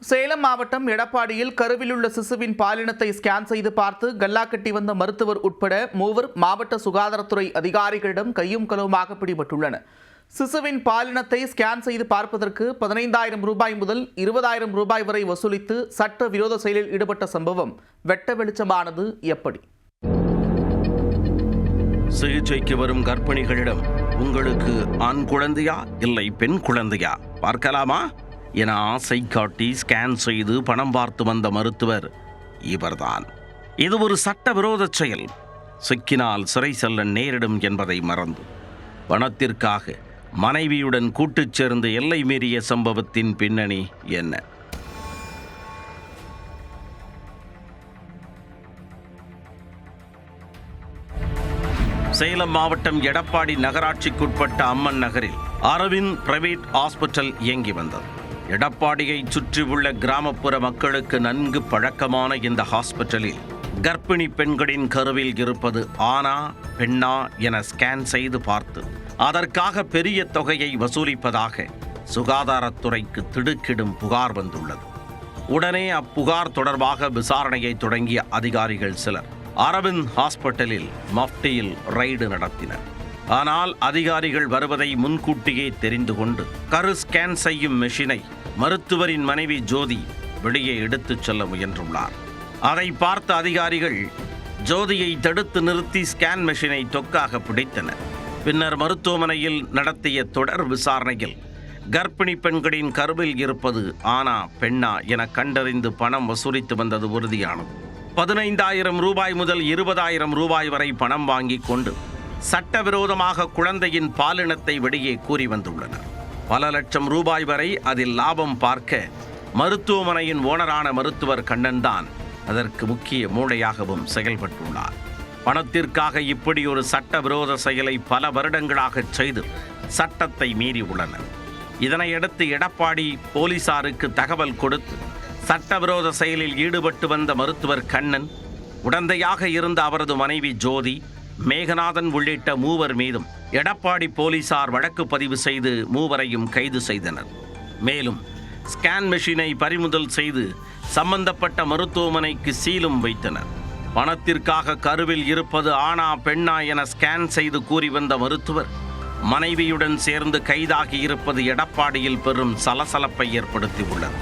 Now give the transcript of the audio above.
சேலம் மாவட்டம் எடப்பாடியில் கருவில் உள்ள சிசுவின் பாலினத்தை ஸ்கேன் செய்து பார்த்து கல்லா கட்டி வந்த மருத்துவர் உட்பட 3 மாவட்ட சுகாதாரத்துறை அதிகாரிகளிடம் கையும் களவுமாக பிடிபட்டுள்ளனர். சிசுவின் பாலினத்தை ஸ்கேன் செய்து பார்ப்பதற்கு 15,000 ரூபாய் முதல் 20,000 ரூபாய் வரை வசூலித்து சட்ட விரோத செயலில் ஈடுபட்ட சம்பவம் வெட்ட வெளிச்சமானது. எப்படி? சிகிச்சைக்கு வரும் கர்ப்பிணிகளிடம் உங்களுக்கு ஆண் குழந்தையா இல்லை பெண் குழந்தையா பார்க்கலாமா என ஆசை காட்டி ஸ்கேன் செய்து பணம் பார்த்து வந்த மருத்துவர் இவர்தான். இது ஒரு சட்டவிரோத செயல். சிக்கினால் சிறை செல்ல நேரிடும் என்பதை மறந்து பணத்திற்காக மனைவியுடன் கூட்டுச் சேர்ந்து எல்லை மீறிய சம்பவத்தின் பின்னணி என்ன? சேலம் மாவட்டம் எடப்பாடி நகராட்சிக்குட்பட்ட அம்மன் நகரில் அரவிந்த் பிரைவேட் ஹாஸ்பிட்டல் இயங்கி வந்தது. எடப்பாடியை சுற்றியுள்ள கிராமப்புற மக்களுக்கு நன்கு பழக்கமான இந்த ஹாஸ்பிட்டலில் கர்ப்பிணி பெண்களின் கருவில் இருப்பது ஆணா பெண்ணா என ஸ்கேன் செய்து பார்த்து அதற்காக பெரிய தொகையை வசூலிப்பதாக சுகாதாரத்துறைக்கு திடுக்கிடும் புகார் வந்துள்ளது. உடனே அப்புகார் தொடர்பாக விசாரணையை தொடங்கிய அதிகாரிகள் சிலர் அரவிந்த் ஹாஸ்பிட்டலில் மஃப்டியில் ரைடு நடத்தினர். ஆனால் அதிகாரிகள் வருவதை முன்கூட்டியே தெரிந்து கொண்டு கரு ஸ்கேன் செய்யும் மெஷினை மருத்துவரின் மனைவி ஜோதி வெளியே எடுத்துச் செல்ல முயன்றுள்ளார். அதை பார்த்த அதிகாரிகள் ஜோதியை தடுத்து நிறுத்தி ஸ்கேன் மெஷினை தொக்காக பிடித்தனர். பின்னர் மருத்துவமனையில் நடத்திய தொடர் விசாரணையில் கர்ப்பிணி பெண்களின் கருவில் இருப்பது ஆணா பெண்ணா என கண்டறிந்து பணம் வசூலித்து வந்தது உறுதியானது. 15,000 ரூபாய் முதல் 20,000 ரூபாய் வரை பணம் வாங்கி கொண்டு சட்டவிரோதமாக குழந்தையின் பாலினத்தை வெளியே கூறி வந்துள்ளனர். பல லட்சம் ரூபாய் வரை அதில் லாபம் பார்க்க மருத்துவமனையின் ஓனரான மருத்துவர் கண்ணன் தான் அதற்கு முக்கிய மூளையாகவும் செயல்பட்டுள்ளார். பணத்திற்காக இப்படி ஒரு சட்டவிரோத செயலை பல வருடங்களாக செய்து சட்டத்தை மீறி உள்ளனர். இதனையடுத்து எடப்பாடி போலீசாருக்கு தகவல் கொடுத்து சட்டவிரோத செயலில் ஈடுபட்டு வந்த மருத்துவர் கண்ணன், உடந்தையாக இருந்த அவரது மனைவி ஜோதி, மேகநாதன் உள்ளிட்ட 3 மீதும் எடப்பாடி போலீசார் வழக்கு பதிவு செய்து 3வரையும் கைது செய்தனர். மேலும் ஸ்கேன் மெஷினை பறிமுதல் செய்து சம்பந்தப்பட்ட மருத்துவமனைக்கு சீலும் வைத்தனர். பணத்திற்காக கருவில் இருப்பது ஆணா பெண்ணா என ஸ்கேன் செய்து கூறி வந்த மருத்துவர் மனைவியுடன் சேர்ந்து கைதாகி இருப்பது எடப்பாடியில் பெரும் சலசலப்பை ஏற்படுத்தியுள்ளது.